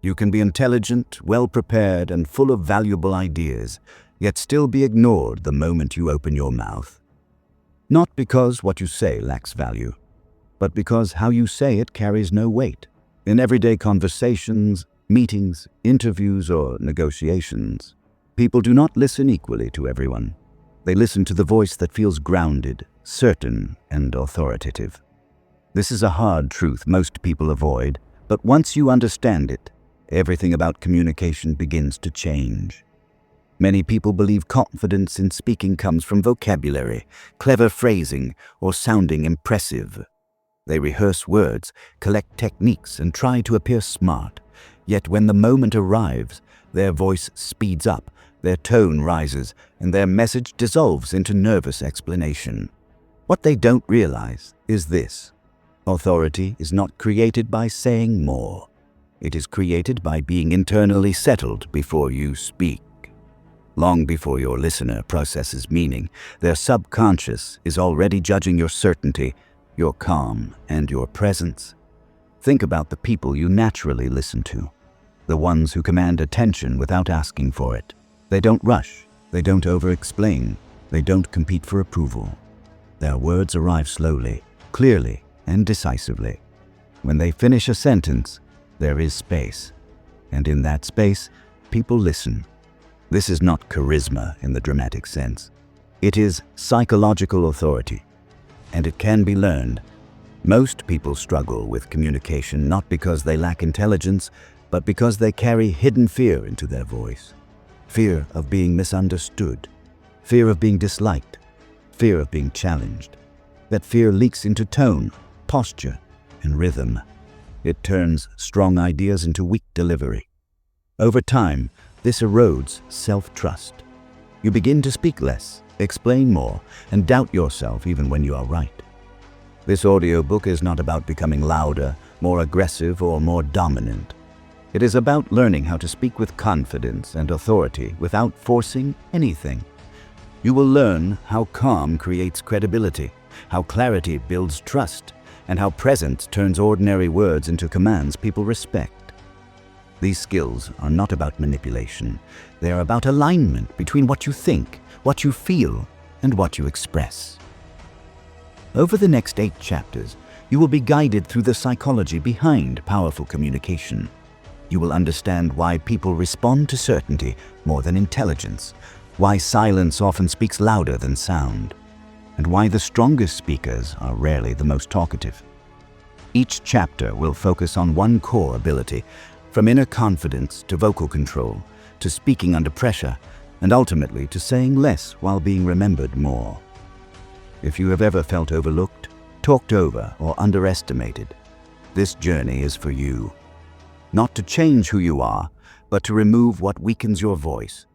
You can be intelligent, well-prepared, and full of valuable ideas, yet still be ignored the moment you open your mouth. Not because what you say lacks value, but because how you say it carries no weight. In everyday conversations, meetings, interviews, or negotiations, people do not listen equally to everyone. They listen to the voice that feels grounded, certain, and authoritative. This is a hard truth most people avoid, but once you understand it, everything about communication begins to change. Many people believe confidence in speaking comes from vocabulary, clever phrasing, or sounding impressive. They rehearse words, collect techniques, and try to appear smart. Yet when the moment arrives, their voice speeds up, their tone rises, and their message dissolves into nervous explanation. What they don't realize is this: authority is not created by saying more. It is created by being internally settled before you speak. Long before your listener processes meaning, their subconscious is already judging your certainty, your calm, and your presence. Think about the people you naturally listen to, the ones who command attention without asking for it. They don't rush, they don't over-explain, they don't compete for approval. Their words arrive slowly, clearly, and decisively. When they finish a sentence, there is space, and in that space, people listen. This is not charisma in the dramatic sense. It is psychological authority, and it can be learned. Most people struggle with communication not because they lack intelligence, but because they carry hidden fear into their voice. Fear of being misunderstood, fear of being disliked, fear of being challenged. That fear leaks into tone, posture, and rhythm. It turns strong ideas into weak delivery. Over time, this erodes self-trust. You begin to speak less, explain more, and doubt yourself even when you are right. This audiobook is not about becoming louder, more aggressive, or more dominant. It is about learning how to speak with confidence and authority without forcing anything. You will learn how calm creates credibility, how clarity builds trust, and how presence turns ordinary words into commands people respect. These skills are not about manipulation. They are about alignment between what you think, what you feel, and what you express. Over the next 8 chapters, you will be guided through the psychology behind powerful communication. You will understand why people respond to certainty more than intelligence, why silence often speaks louder than sound, and why the strongest speakers are rarely the most talkative. Each chapter will focus on one core ability, from inner confidence to vocal control, to speaking under pressure, and ultimately to saying less while being remembered more. If you have ever felt overlooked, talked over, or underestimated, this journey is for you. Not to change who you are, but to remove what weakens your voice.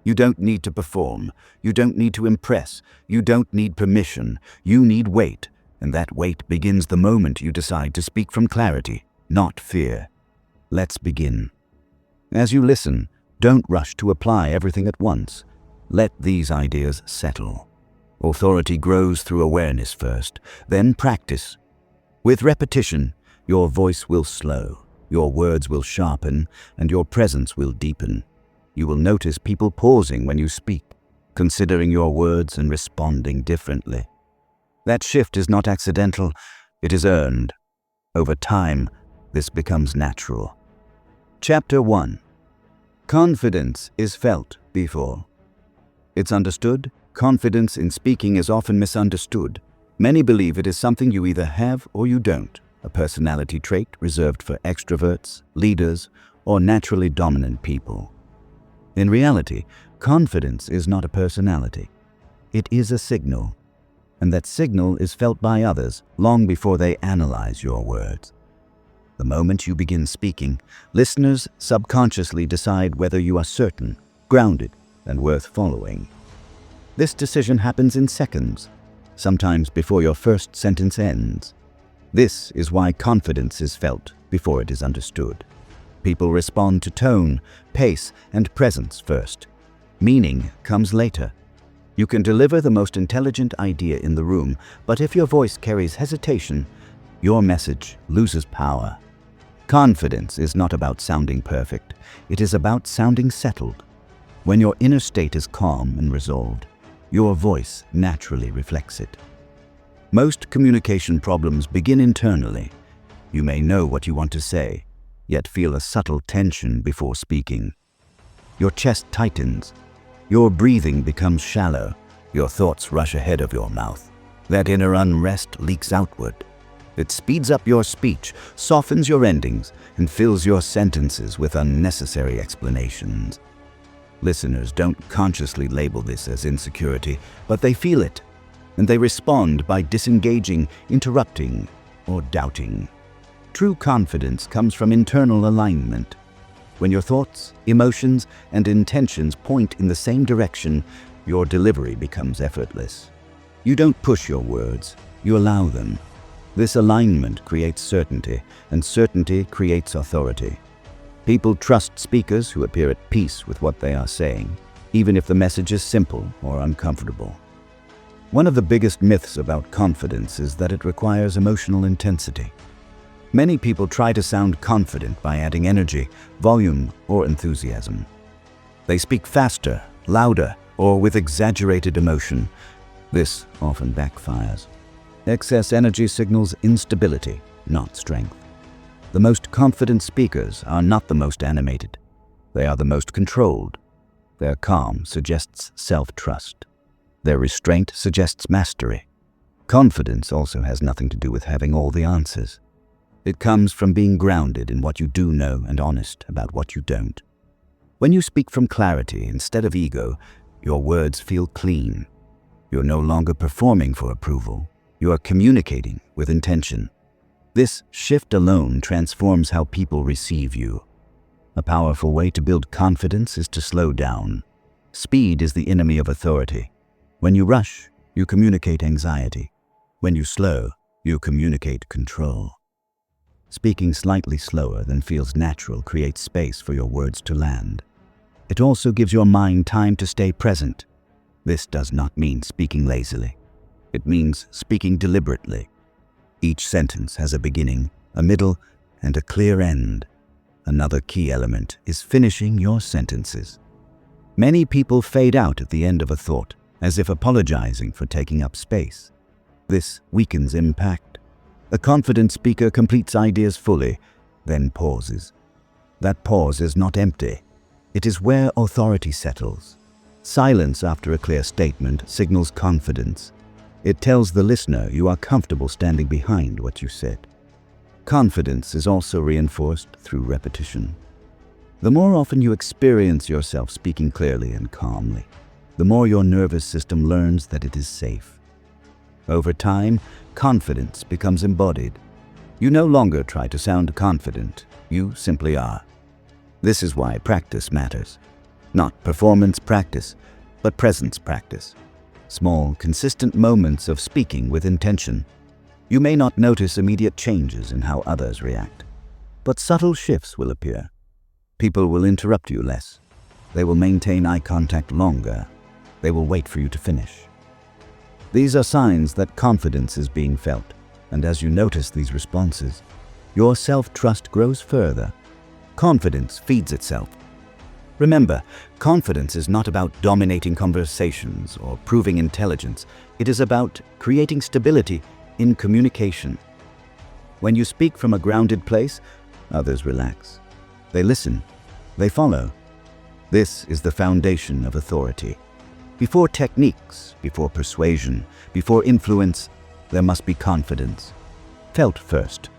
You don't need to perform. You don't need to impress. You don't need permission. You need weight, and that weight begins the moment you decide to speak from clarity, not fear. Let's begin. As you listen, don't rush to apply everything at once. Let these ideas settle. Authority grows through awareness first, then practice. With repetition, your voice will slow. Your words will sharpen, and your presence will deepen. You will notice people pausing when you speak, considering your words and responding differently. That shift is not accidental, it is earned. Over time, this becomes natural. Chapter 1. Confidence is felt before it's understood. Confidence in speaking is often misunderstood. Many believe it is something you either have or you don't. A personality trait reserved for extroverts, leaders, or naturally dominant people. In reality, confidence is not a personality. It is a signal, and that signal is felt by others long before they analyze your words. The moment you begin speaking, listeners subconsciously decide whether you are certain, grounded, and worth following. This decision happens in seconds, sometimes before your first sentence ends. This is why confidence is felt before it is understood. People respond to tone, pace, and presence first. Meaning comes later. You can deliver the most intelligent idea in the room, but if your voice carries hesitation, your message loses power. Confidence is not about sounding perfect. It is about sounding settled. When your inner state is calm and resolved, your voice naturally reflects it. Most communication problems begin internally. You may know what you want to say, yet feel a subtle tension before speaking. Your chest tightens. Your breathing becomes shallow. Your thoughts rush ahead of your mouth. That inner unrest leaks outward. It speeds up your speech, softens your endings, and fills your sentences with unnecessary explanations. Listeners don't consciously label this as insecurity, but they feel it, and they respond by disengaging, interrupting, or doubting. True confidence comes from internal alignment. When your thoughts, emotions, and intentions point in the same direction, your delivery becomes effortless. You don't push your words, you allow them. This alignment creates certainty, and certainty creates authority. People trust speakers who appear at peace with what they are saying, even if the message is simple or uncomfortable. One of the biggest myths about confidence is that it requires emotional intensity. Many people try to sound confident by adding energy, volume, or enthusiasm. They speak faster, louder, or with exaggerated emotion. This often backfires. Excess energy signals instability, not strength. The most confident speakers are not the most animated. They are the most controlled. Their calm suggests self-trust. Their restraint suggests mastery. Confidence also has nothing to do with having all the answers. It comes from being grounded in what you do know and honest about what you don't. When you speak from clarity instead of ego, your words feel clean. You're no longer performing for approval. You are communicating with intention. This shift alone transforms how people receive you. A powerful way to build confidence is to slow down. Speed is the enemy of authority. When you rush, you communicate anxiety. When you slow, you communicate control. Speaking slightly slower than feels natural creates space for your words to land. It also gives your mind time to stay present. This does not mean speaking lazily. It means speaking deliberately. Each sentence has a beginning, a middle, and a clear end. Another key element is finishing your sentences. Many people fade out at the end of a thought, as if apologizing for taking up space. This weakens impact. A confident speaker completes ideas fully, then pauses. That pause is not empty. It is where authority settles. Silence after a clear statement signals confidence. It tells the listener you are comfortable standing behind what you said. Confidence is also reinforced through repetition. The more often you experience yourself speaking clearly and calmly, the more your nervous system learns that it is safe. Over time, confidence becomes embodied. You no longer try to sound confident, you simply are. This is why practice matters. Not performance practice, but presence practice. Small, consistent moments of speaking with intention. You may not notice immediate changes in how others react, but subtle shifts will appear. People will interrupt you less. They will maintain eye contact longer. They will wait for you to finish. These are signs that confidence is being felt, and as you notice these responses, your self-trust grows further. Confidence feeds itself. Remember, confidence is not about dominating conversations or proving intelligence. It is about creating stability in communication. When you speak from a grounded place, others relax. They listen. They follow. This is the foundation of authority. Before techniques, before persuasion, before influence, there must be confidence. Felt first,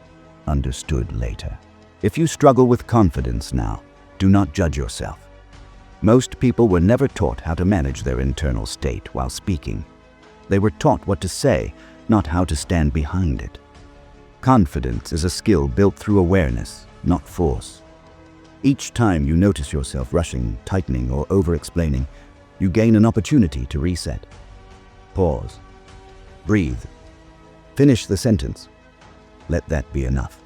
understood later. If you struggle with confidence now, do not judge yourself. Most people were never taught how to manage their internal state while speaking. They were taught what to say, not how to stand behind it. Confidence is a skill built through awareness, not force. Each time you notice yourself rushing, tightening, or over-explaining, you gain an opportunity to reset. Pause. Breathe. Finish the sentence. Let that be enough.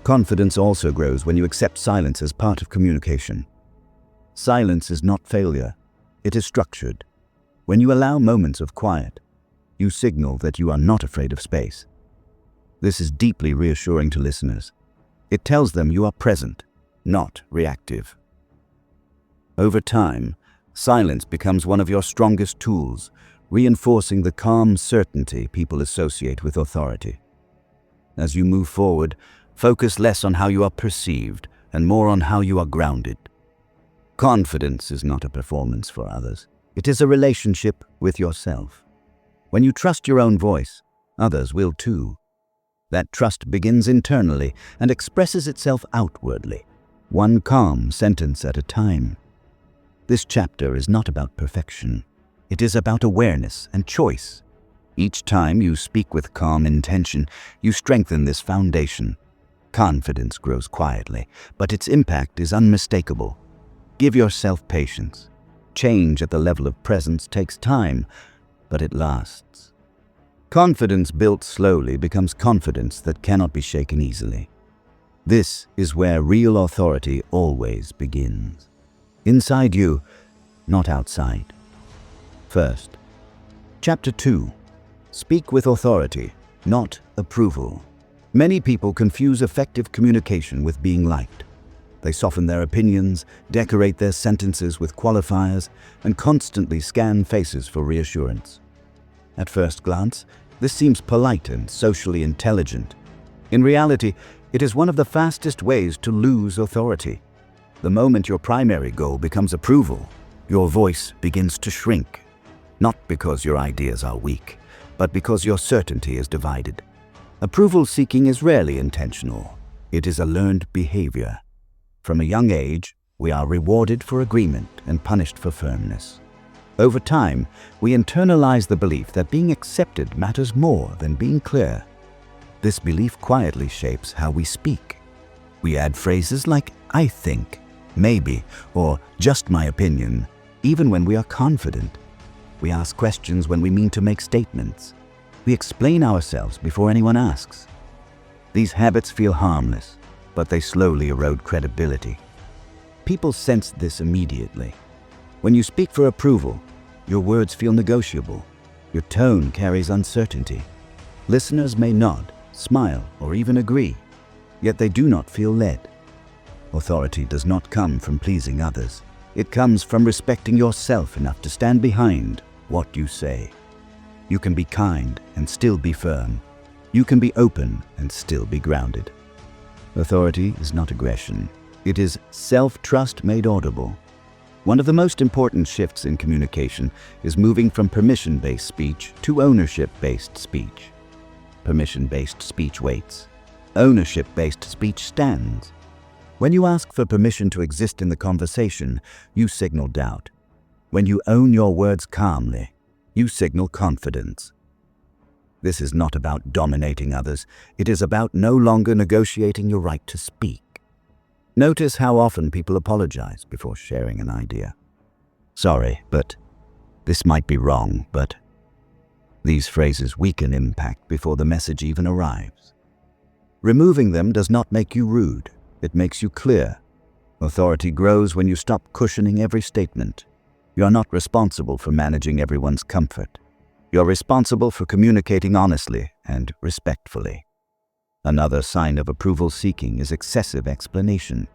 Confidence also grows when you accept silence as part of communication. Silence is not failure. It is structured. When you allow moments of quiet, you signal that you are not afraid of space. This is deeply reassuring to listeners. It tells them you are present, not reactive. Over time, silence becomes one of your strongest tools, reinforcing the calm certainty people associate with authority. As you move forward, focus less on how you are perceived and more on how you are grounded. Confidence is not a performance for others. It is a relationship with yourself. When you trust your own voice, others will too. That trust begins internally and expresses itself outwardly, one calm sentence at a time. This chapter is not about perfection. It is about awareness and choice. Each time you speak with calm intention, you strengthen this foundation. Confidence grows quietly, but its impact is unmistakable. Give yourself patience. Change at the level of presence takes time, but it lasts. Confidence built slowly becomes confidence that cannot be shaken easily. This is where real authority always begins. Inside you, not outside. First, Chapter 2. Speak with authority, not approval. Many people confuse effective communication with being liked. They soften their opinions, decorate their sentences with qualifiers, and constantly scan faces for reassurance. At first glance, this seems polite and socially intelligent. In reality, it is one of the fastest ways to lose authority. The moment your primary goal becomes approval, your voice begins to shrink. Not because your ideas are weak, but because your certainty is divided. Approval seeking is rarely intentional. It is a learned behavior. From a young age, we are rewarded for agreement and punished for firmness. Over time, we internalize the belief that being accepted matters more than being clear. This belief quietly shapes how we speak. We add phrases like, "I think," "maybe," or "just my opinion," even when we are confident. We ask questions when we mean to make statements. We explain ourselves before anyone asks. These habits feel harmless, but they slowly erode credibility. People sense this immediately. When you speak for approval, your words feel negotiable. Your tone carries uncertainty. Listeners may nod, smile, or even agree, yet they do not feel led. Authority does not come from pleasing others. It comes from respecting yourself enough to stand behind what you say. You can be kind and still be firm. You can be open and still be grounded. Authority is not aggression. It is self-trust made audible. One of the most important shifts in communication is moving from permission-based speech to ownership-based speech. Permission-based speech waits. Ownership-based speech stands. When you ask for permission to exist in the conversation, you signal doubt. When you own your words calmly, you signal confidence. This is not about dominating others. It is about no longer negotiating your right to speak. Notice how often people apologize before sharing an idea. "Sorry, but this might be wrong, but..." These phrases weaken impact before the message even arrives. Removing them does not make you rude. It makes you clear. Authority grows when you stop cushioning every statement. You are not responsible for managing everyone's comfort. You are responsible for communicating honestly and respectfully. Another sign of approval seeking is excessive explanation.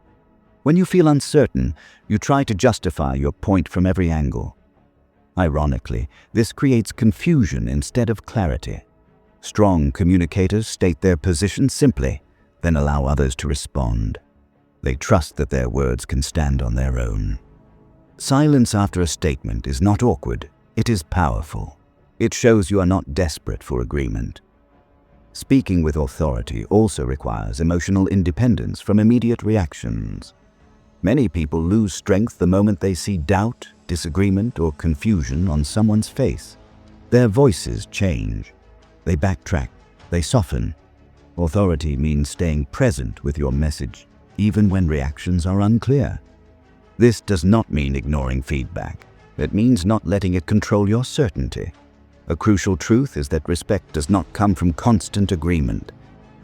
When you feel uncertain, you try to justify your point from every angle. Ironically, this creates confusion instead of clarity. Strong communicators state their position simply, then allow others to respond. They trust that their words can stand on their own. Silence after a statement is not awkward, it is powerful. It shows you are not desperate for agreement. Speaking with authority also requires emotional independence from immediate reactions. Many people lose strength the moment they see doubt, disagreement, or confusion on someone's face. Their voices change. They backtrack. They soften. Authority means staying present with your message, even when reactions are unclear. This does not mean ignoring feedback. It means not letting it control your certainty. A crucial truth is that respect does not come from constant agreement.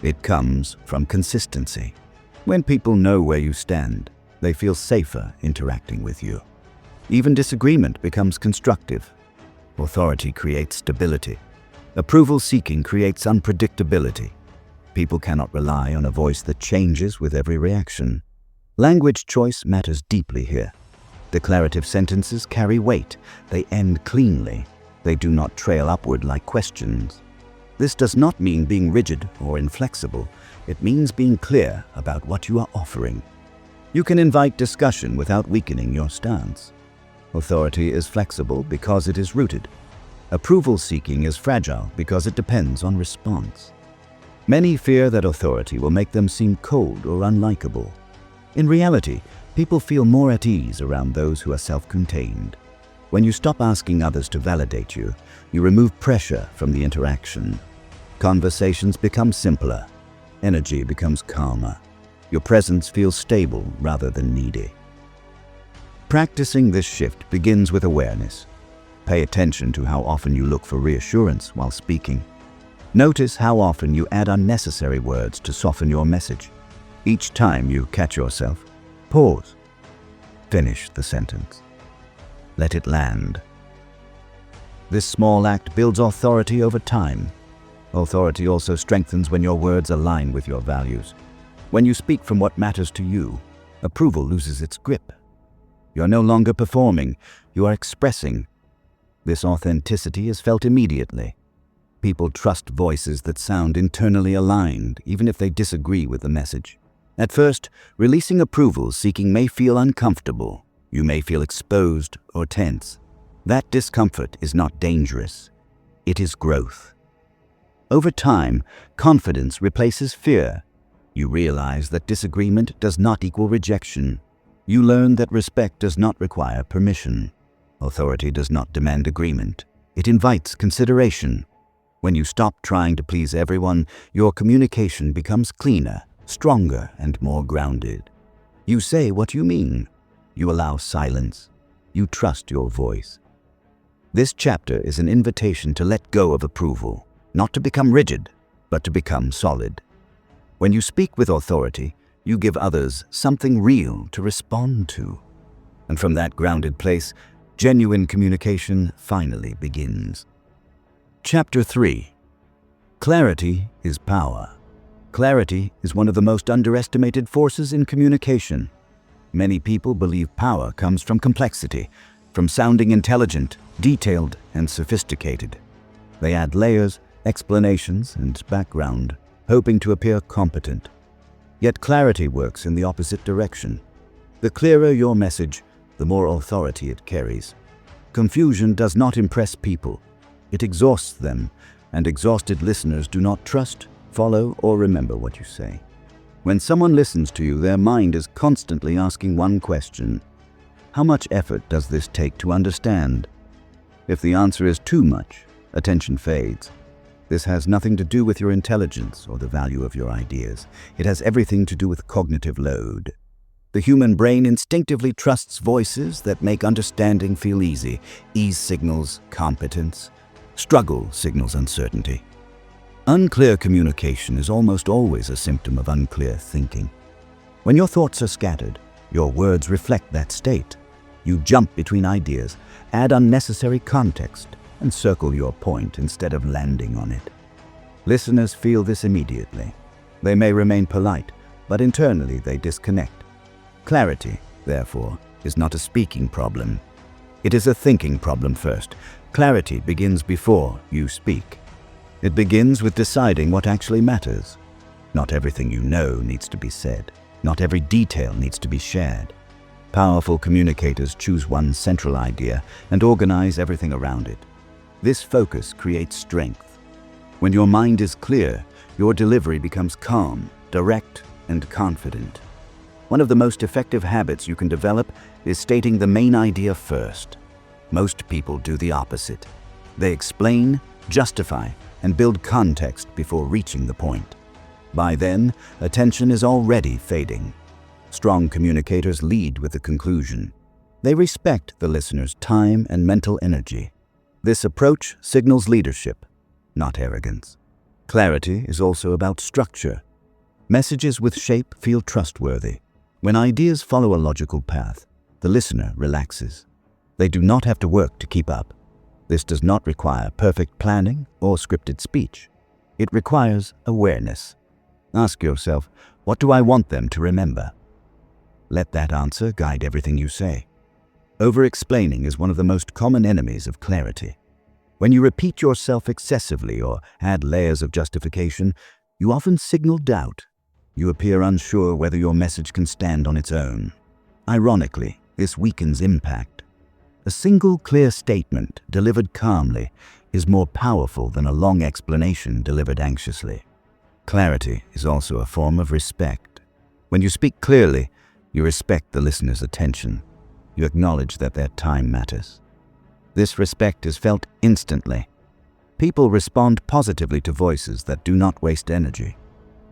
It comes from consistency. When people know where you stand, they feel safer interacting with you. Even disagreement becomes constructive. Authority creates stability. Approval seeking creates unpredictability. People cannot rely on a voice that changes with every reaction. Language choice matters deeply here. Declarative sentences carry weight. They end cleanly. They do not trail upward like questions. This does not mean being rigid or inflexible. It means being clear about what you are offering. You can invite discussion without weakening your stance. Authority is flexible because it is rooted. Approval seeking is fragile because it depends on response. Many fear that authority will make them seem cold or unlikable. In reality, people feel more at ease around those who are self-contained. When you stop asking others to validate you, you remove pressure from the interaction. Conversations become simpler. Energy becomes calmer. Your presence feels stable rather than needy. Practicing this shift begins with awareness. Pay attention to how often you look for reassurance while speaking. Notice how often you add unnecessary words to soften your message. Each time you catch yourself, pause. Finish the sentence. Let it land. This small act builds authority over time. Authority also strengthens when your words align with your values. When you speak from what matters to you, approval loses its grip. You're no longer performing, you are expressing. This authenticity is felt immediately. People trust voices that sound internally aligned, even if they disagree with the message. At first, releasing approval seeking may feel uncomfortable. You may feel exposed or tense. That discomfort is not dangerous. It is growth. Over time, confidence replaces fear. You realize that disagreement does not equal rejection. You learn that respect does not require permission. Authority does not demand agreement. It invites consideration. When you stop trying to please everyone, your communication becomes cleaner, stronger, and more grounded. You say what you mean. You allow silence. You trust your voice. This chapter is an invitation to let go of approval, not to become rigid, but to become solid. When you speak with authority, you give others something real to respond to. And from that grounded place, genuine communication finally begins. Chapter 3. Clarity is power. Clarity is one of the most underestimated forces in communication. Many people believe power comes from complexity, from sounding intelligent, detailed, and sophisticated. They add layers, explanations, and background, hoping to appear competent. Yet clarity works in the opposite direction. The clearer your message, the more authority it carries. Confusion does not impress people. It exhausts them, and exhausted listeners do not trust, follow, or remember what you say. When someone listens to you, their mind is constantly asking one question: how much effort does this take to understand? If the answer is too much, attention fades. This has nothing to do with your intelligence or the value of your ideas. It has everything to do with cognitive load. The human brain instinctively trusts voices that make understanding feel easy. Ease signals competence. Struggle signals uncertainty. Unclear communication is almost always a symptom of unclear thinking. When your thoughts are scattered, your words reflect that state. You jump between ideas, add unnecessary context, and circle your point instead of landing on it. Listeners feel this immediately. They may remain polite, but internally they disconnect. Clarity, therefore, is not a speaking problem. It is a thinking problem first. Clarity begins before you speak. It begins with deciding what actually matters. Not everything you know needs to be said. Not every detail needs to be shared. Powerful communicators choose one central idea and organize everything around it. This focus creates strength. When your mind is clear, your delivery becomes calm, direct, and confident. One of the most effective habits you can develop is stating the main idea first. Most people do the opposite. They explain, justify, and build context before reaching the point. By then, attention is already fading. Strong communicators lead with the conclusion. They respect the listener's time and mental energy. This approach signals leadership, not arrogance. Clarity is also about structure. Messages with shape feel trustworthy. When ideas follow a logical path, the listener relaxes. They do not have to work to keep up. This does not require perfect planning or scripted speech. It requires awareness. Ask yourself, what do I want them to remember? Let that answer guide everything you say. Over-explaining is one of the most common enemies of clarity. When you repeat yourself excessively or add layers of justification, you often signal doubt. You appear unsure whether your message can stand on its own. Ironically, this weakens impact. A single clear statement delivered calmly is more powerful than a long explanation delivered anxiously. Clarity is also a form of respect. When you speak clearly, you respect the listener's attention. You acknowledge that their time matters. This respect is felt instantly. People respond positively to voices that do not waste energy.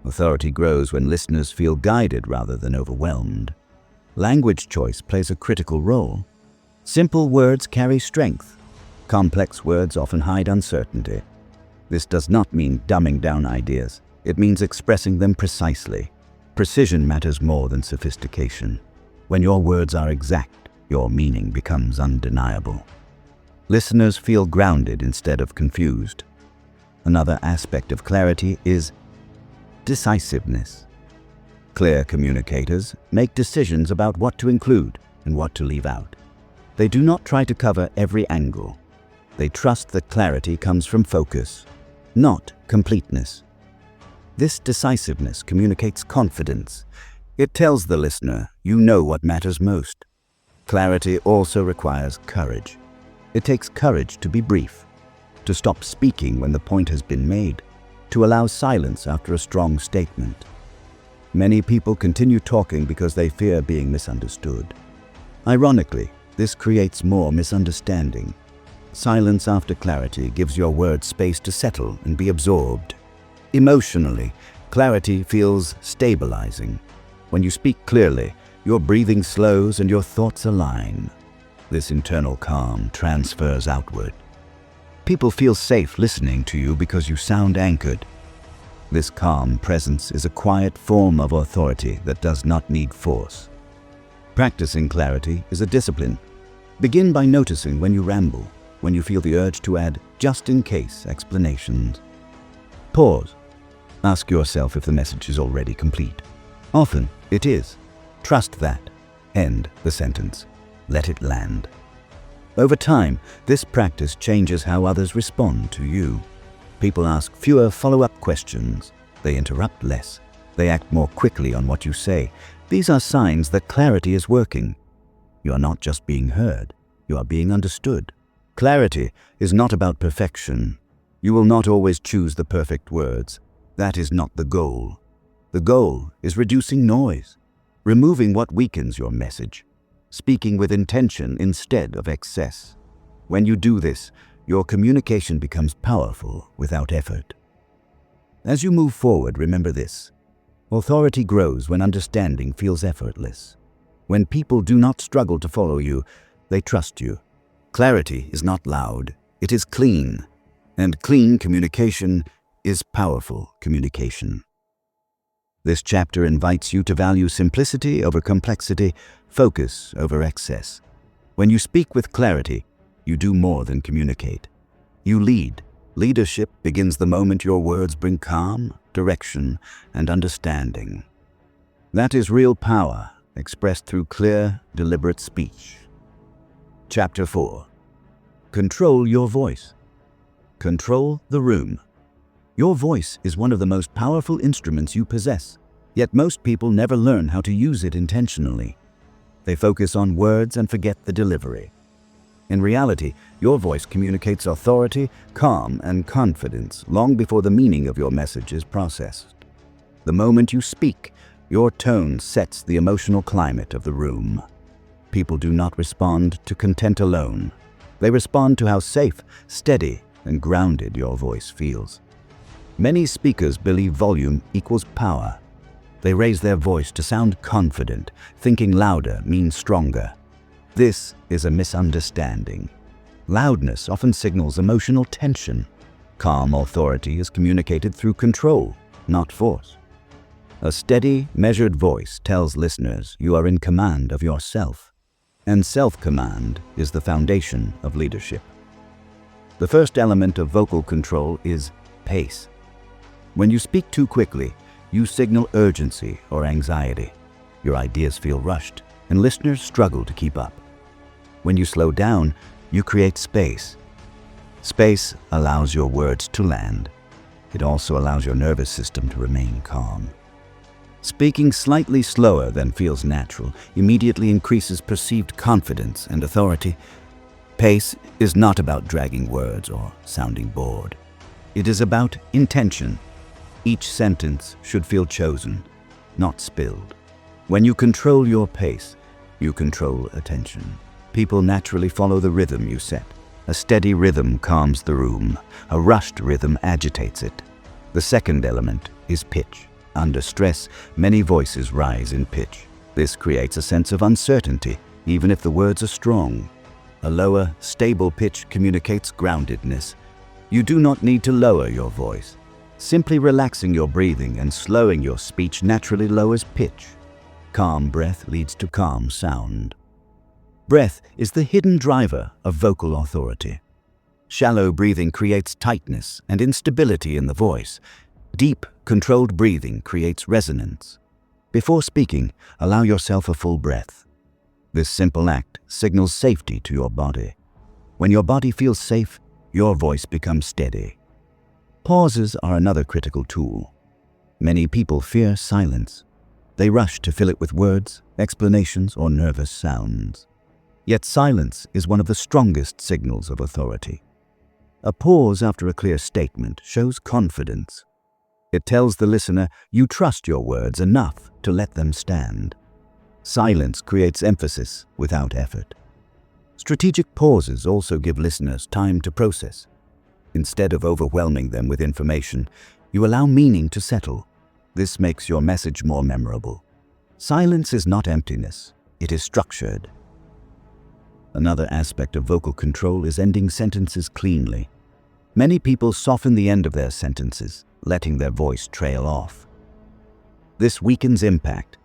Authority grows when listeners feel guided rather than overwhelmed. Language choice plays a critical role. Simple words carry strength. Complex words often hide uncertainty. This does not mean dumbing down ideas. It means expressing them precisely. Precision matters more than sophistication. When your words are exact, your meaning becomes undeniable. Listeners feel grounded instead of confused. Another aspect of clarity is decisiveness. Clear communicators make decisions about what to include and what to leave out. They do not try to cover every angle. They trust that clarity comes from focus, not completeness. This decisiveness communicates confidence. It tells the listener you know what matters most. Clarity also requires courage. It takes courage to be brief, to stop speaking when the point has been made, to allow silence after a strong statement. Many people continue talking because they fear being misunderstood. Ironically, this creates more misunderstanding. Silence after clarity gives your words space to settle and be absorbed. Emotionally, clarity feels stabilizing. When you speak clearly, your breathing slows and your thoughts align. This internal calm transfers outward. People feel safe listening to you because you sound anchored. This calm presence is a quiet form of authority that does not need force. Practicing clarity is a discipline. Begin by noticing when you ramble, when you feel the urge to add just-in-case explanations. Pause. Ask yourself if the message is already complete. Often, it is. Trust that. End the sentence. Let it land. Over time, this practice changes how others respond to you. People ask fewer follow-up questions. They interrupt less. They act more quickly on what you say. These are signs that clarity is working. You are not just being heard. You are being understood. Clarity is not about perfection. You will not always choose the perfect words. That is not the goal. The goal is reducing noise, removing what weakens your message, speaking with intention instead of excess. When you do this, your communication becomes powerful without effort. As you move forward, remember this. Authority grows when understanding feels effortless. When people do not struggle to follow you, they trust you. Clarity is not loud, it is clean. And clean communication is powerful communication. This chapter invites you to value simplicity over complexity, focus over excess. When you speak with clarity, you do more than communicate. You lead. Leadership begins the moment your words bring calm, direction, and understanding. That is real power, expressed through clear, deliberate speech. Chapter 4. Control your voice. Control the room. Your voice is one of the most powerful instruments you possess, yet most people never learn how to use it intentionally. They focus on words and forget the delivery. In reality, your voice communicates authority, calm, and confidence long before the meaning of your message is processed. The moment you speak, your tone sets the emotional climate of the room. People do not respond to content alone. They respond to how safe, steady, and grounded your voice feels. Many speakers believe volume equals power. They raise their voice to sound confident, thinking louder means stronger. This is a misunderstanding. Loudness often signals emotional tension. Calm authority is communicated through control, not force. A steady, measured voice tells listeners you are in command of yourself. And self-command is the foundation of leadership. The first element of vocal control is pace. When you speak too quickly, you signal urgency or anxiety. Your ideas feel rushed, and listeners struggle to keep up. When you slow down, you create space. Space allows your words to land. It also allows your nervous system to remain calm. Speaking slightly slower than feels natural immediately increases perceived confidence and authority. Pace is not about dragging words or sounding bored. It is about intention. Each sentence should feel chosen, not spilled. When you control your pace, you control attention. People naturally follow the rhythm you set. A steady rhythm calms the room. A rushed rhythm agitates it. The second element is pitch. Under stress, many voices rise in pitch. This creates a sense of uncertainty, even if the words are strong. A lower, stable pitch communicates groundedness. You do not need to lower your voice. Simply relaxing your breathing and slowing your speech naturally lowers pitch. Calm breath leads to calm sound. Breath is the hidden driver of vocal authority. Shallow breathing creates tightness and instability in the voice. Deep, controlled breathing creates resonance. Before speaking, allow yourself a full breath. This simple act signals safety to your body. When your body feels safe, your voice becomes steady. Pauses are another critical tool. Many people fear silence. They rush to fill it with words, explanations, or nervous sounds. Yet silence is one of the strongest signals of authority. A pause after a clear statement shows confidence. It tells the listener you trust your words enough to let them stand. Silence creates emphasis without effort. Strategic pauses also give listeners time to process. Instead of overwhelming them with information, you allow meaning to settle. This makes your message more memorable. Silence is not emptiness, it is structured. Another aspect of vocal control is ending sentences cleanly. Many people soften the end of their sentences, letting their voice trail off. This weakens impact.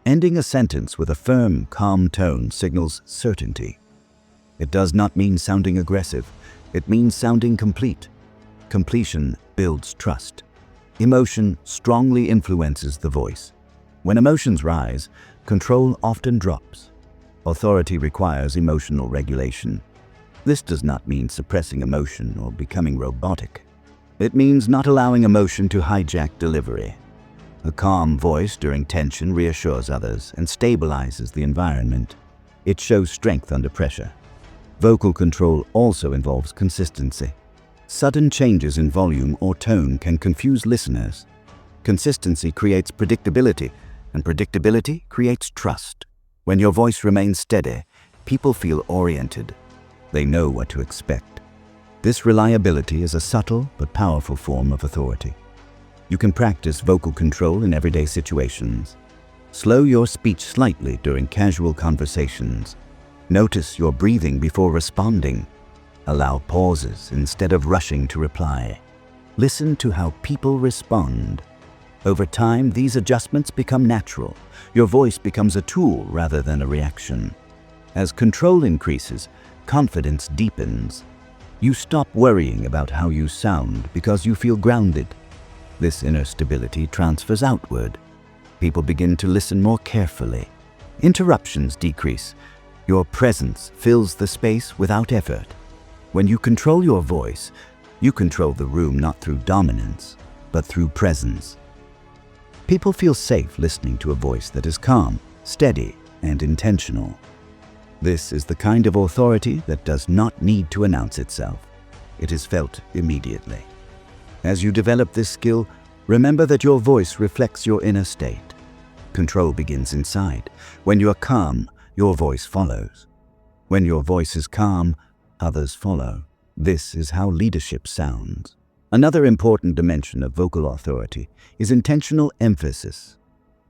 Ending a sentence with a firm, calm tone signals certainty. It does not mean sounding aggressive. It means sounding complete. Completion builds trust. Emotion strongly influences the voice. When emotions rise, control often drops. Authority requires emotional regulation. This does not mean suppressing emotion or becoming robotic. It means not allowing emotion to hijack delivery. A calm voice during tension reassures others and stabilizes the environment. It shows strength under pressure. Vocal control also involves consistency. Sudden changes in volume or tone can confuse listeners. Consistency creates predictability, and predictability creates trust. When your voice remains steady, people feel oriented. They know what to expect. This reliability is a subtle but powerful form of authority. You can practice vocal control in everyday situations. Slow your speech slightly during casual conversations. Notice your breathing before responding. Allow pauses instead of rushing to reply. Listen to how people respond. Over time, these adjustments become natural. Your voice becomes a tool rather than a reaction. As control increases, confidence deepens. You stop worrying about how you sound because you feel grounded. This inner stability transfers outward. People begin to listen more carefully. Interruptions decrease. Your presence fills the space without effort. When you control your voice, you control the room not through dominance, but through presence. People feel safe listening to a voice that is calm, steady, and intentional. This is the kind of authority that does not need to announce itself. It is felt immediately. As you develop this skill, remember that your voice reflects your inner state. Control begins inside. When you are calm, your voice follows. When your voice is calm, others follow. This is how leadership sounds. Another important dimension of vocal authority is intentional emphasis.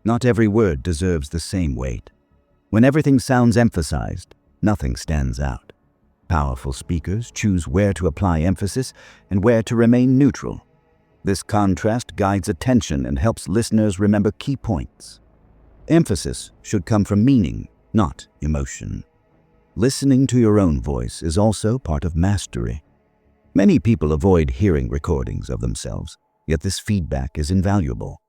Not every word deserves the same weight. When everything sounds emphasized, nothing stands out. Powerful speakers choose where to apply emphasis and where to remain neutral. This contrast guides attention and helps listeners remember key points. Emphasis should come from meaning, not emotion. Listening to your own voice is also part of mastery. Many people avoid hearing recordings of themselves, yet this feedback is invaluable.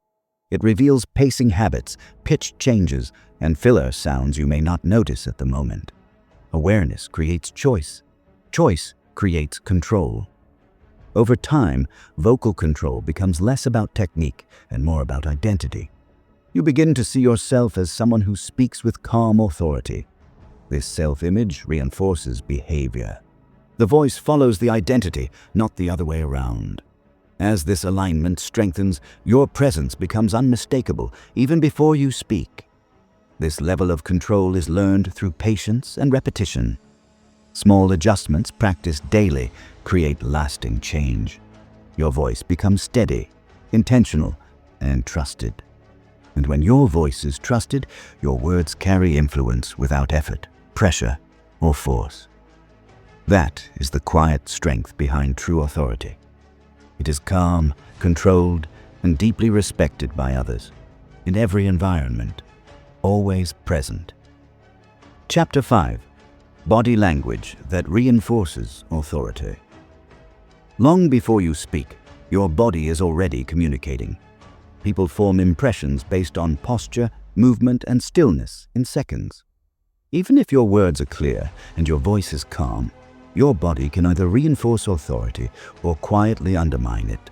It reveals pacing habits, pitch changes, and filler sounds you may not notice at the moment. Awareness creates choice. Choice creates control. Over time, vocal control becomes less about technique and more about identity. You begin to see yourself as someone who speaks with calm authority. This self-image reinforces behavior. The voice follows the identity, not the other way around. As this alignment strengthens, your presence becomes unmistakable even before you speak. This level of control is learned through patience and repetition. Small adjustments practiced daily create lasting change. Your voice becomes steady, intentional, and trusted. And when your voice is trusted, your words carry influence without effort, pressure, or force. That is the quiet strength behind true authority. It is calm, controlled, and deeply respected by others, in every environment, always present. Chapter 5. Body language that reinforces authority. Long before you speak, your body is already communicating. People form impressions based on posture, movement, and stillness in seconds. Even if your words are clear and your voice is calm, your body can either reinforce authority or quietly undermine it.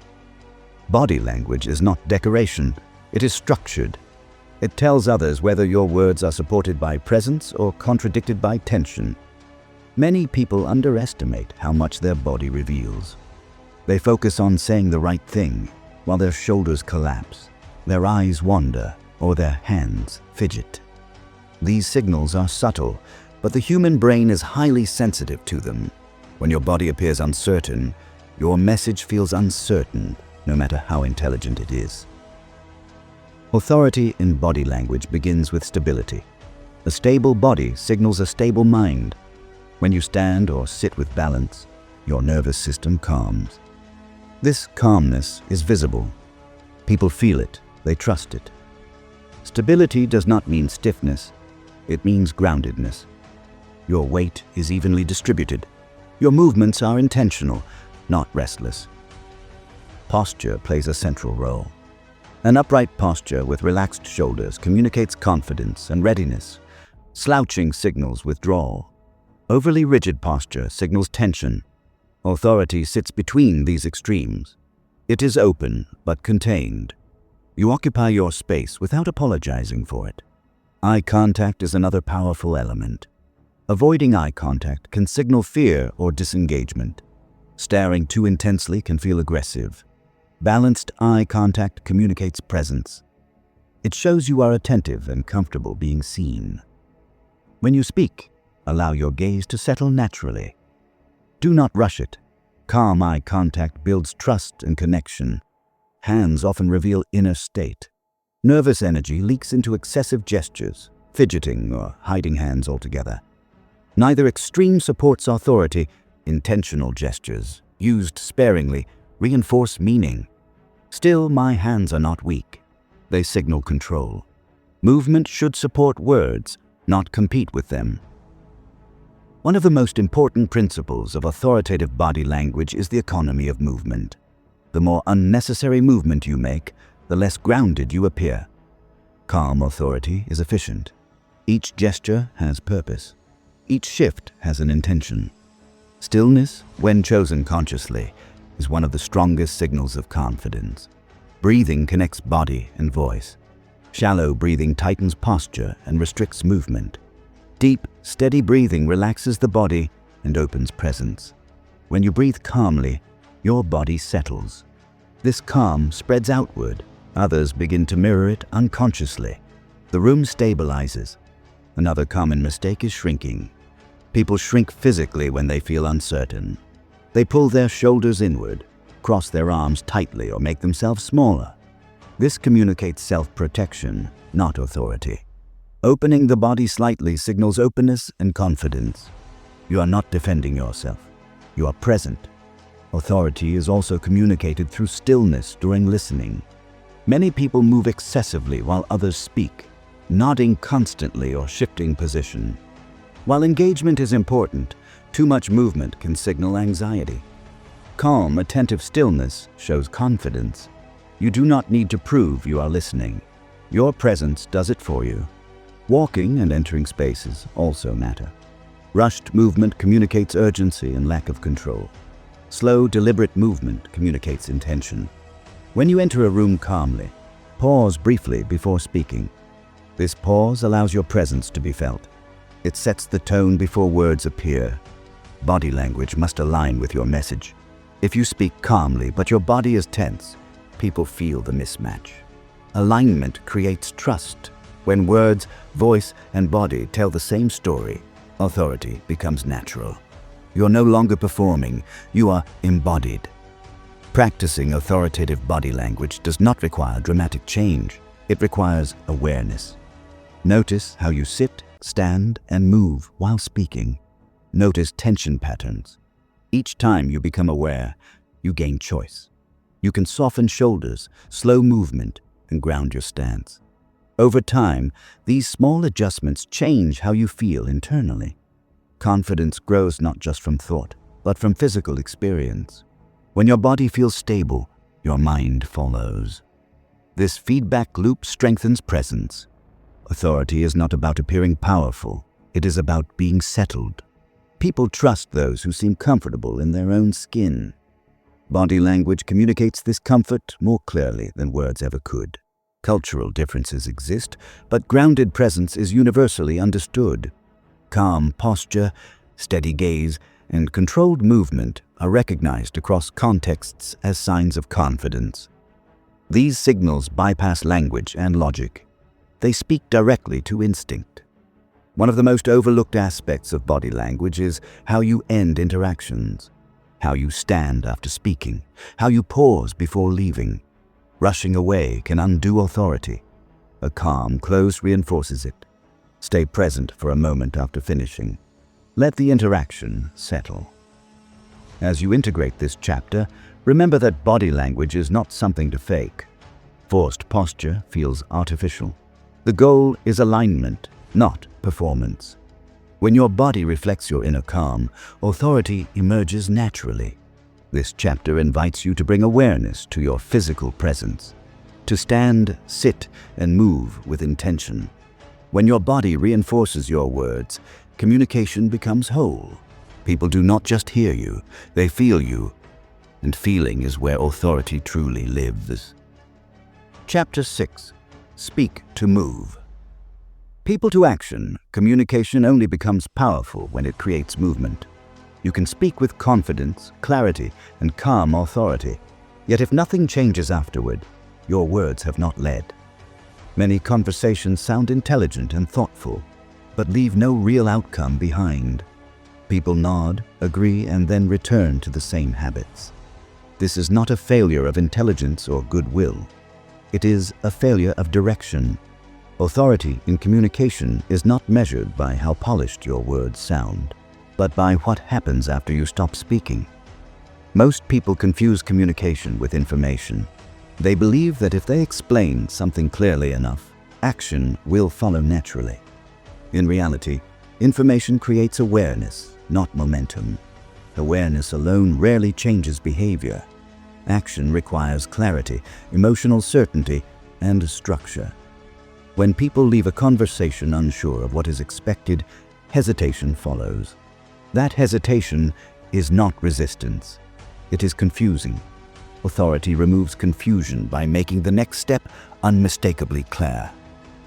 Body language is not decoration, it is structured. It tells others whether your words are supported by presence or contradicted by tension. Many people underestimate how much their body reveals. They focus on saying the right thing while their shoulders collapse, their eyes wander, or their hands fidget. These signals are subtle, but the human brain is highly sensitive to them. When your body appears uncertain, your message feels uncertain, no matter how intelligent it is. Authority in body language begins with stability. A stable body signals a stable mind. When you stand or sit with balance, your nervous system calms. This calmness is visible. People feel it, they trust it. Stability does not mean stiffness, it means groundedness. Your weight is evenly distributed. Your movements are intentional, not restless. Posture plays a central role. An upright posture with relaxed shoulders communicates confidence and readiness. Slouching signals withdrawal. Overly rigid posture signals tension. Authority sits between these extremes. It is open but contained. You occupy your space without apologizing for it. Eye contact is another powerful element. Avoiding eye contact can signal fear or disengagement. Staring too intensely can feel aggressive. Balanced eye contact communicates presence. It shows you are attentive and comfortable being seen. When you speak, allow your gaze to settle naturally. Do not rush it. Calm eye contact builds trust and connection. Hands often reveal inner state. Nervous energy leaks into excessive gestures, fidgeting or hiding hands altogether. Neither extreme supports authority. Intentional gestures, used sparingly, reinforce meaning. Still, my hands are not weak. They signal control. Movement should support words, not compete with them. One of the most important principles of authoritative body language is the economy of movement. The more unnecessary movement you make, the less grounded you appear. Calm authority is efficient. Each gesture has purpose. Each shift has an intention. Stillness, when chosen consciously, is one of the strongest signals of confidence. Breathing connects body and voice. Shallow breathing tightens posture and restricts movement. Deep, steady breathing relaxes the body and opens presence. When you breathe calmly, your body settles. This calm spreads outward. Others begin to mirror it unconsciously. The room stabilizes. Another common mistake is shrinking. People shrink physically when they feel uncertain. They pull their shoulders inward, cross their arms tightly, or make themselves smaller. This communicates self-protection, not authority. Opening the body slightly signals openness and confidence. You are not defending yourself. You are present. Authority is also communicated through stillness during listening. Many people move excessively while others speak, nodding constantly or shifting position. While engagement is important, too much movement can signal anxiety. Calm, attentive stillness shows confidence. You do not need to prove you are listening. Your presence does it for you. Walking and entering spaces also matter. Rushed movement communicates urgency and lack of control. Slow, deliberate movement communicates intention. When you enter a room calmly, pause briefly before speaking. This pause allows your presence to be felt. It sets the tone before words appear. Body language must align with your message. If you speak calmly but your body is tense, people feel the mismatch. Alignment creates trust. When words, voice, and body tell the same story, authority becomes natural. You're no longer performing, you are embodied. Practicing authoritative body language does not require dramatic change. It requires awareness. Notice how you sit, stand, and move while speaking. Notice tension patterns. Each time you become aware, you gain choice. You can soften shoulders, slow movement, and ground your stance. Over time, these small adjustments change how you feel internally. Confidence grows not just from thought, but from physical experience. When your body feels stable, your mind follows. This feedback loop strengthens presence. Authority is not about appearing powerful, it is about being settled. People trust those who seem comfortable in their own skin. Body language communicates this comfort more clearly than words ever could. Cultural differences exist, but grounded presence is universally understood. Calm posture, steady gaze, and controlled movement are recognized across contexts as signs of confidence. These signals bypass language and logic. They speak directly to instinct. One of the most overlooked aspects of body language is how you end interactions, how you stand after speaking, how you pause before leaving. Rushing away can undo authority. A calm close reinforces it. Stay present for a moment after finishing. Let the interaction settle. As you integrate this chapter, remember that body language is not something to fake. Forced posture feels artificial. The goal is alignment, not performance. When your body reflects your inner calm, authority emerges naturally. This chapter invites you to bring awareness to your physical presence, to stand, sit, and move with intention. When your body reinforces your words, communication becomes whole. People do not just hear you, they feel you, and feeling is where authority truly lives. Chapter 6. Speak to move. People to action, communication only becomes powerful when it creates movement. You can speak with confidence, clarity, and calm authority, yet if nothing changes afterward, your words have not led. Many conversations sound intelligent and thoughtful, but leave no real outcome behind. People nod, agree, and then return to the same habits. This is not a failure of intelligence or goodwill. It is a failure of direction. Authority in communication is not measured by how polished your words sound, but by what happens after you stop speaking. Most people confuse communication with information. They believe that if they explain something clearly enough, action will follow naturally. In reality, information creates awareness, not momentum. Awareness alone rarely changes behavior. Action requires clarity, emotional certainty, and structure. When people leave a conversation unsure of what is expected, hesitation follows. That hesitation is not resistance. It is confusing. Authority removes confusion by making the next step unmistakably clear.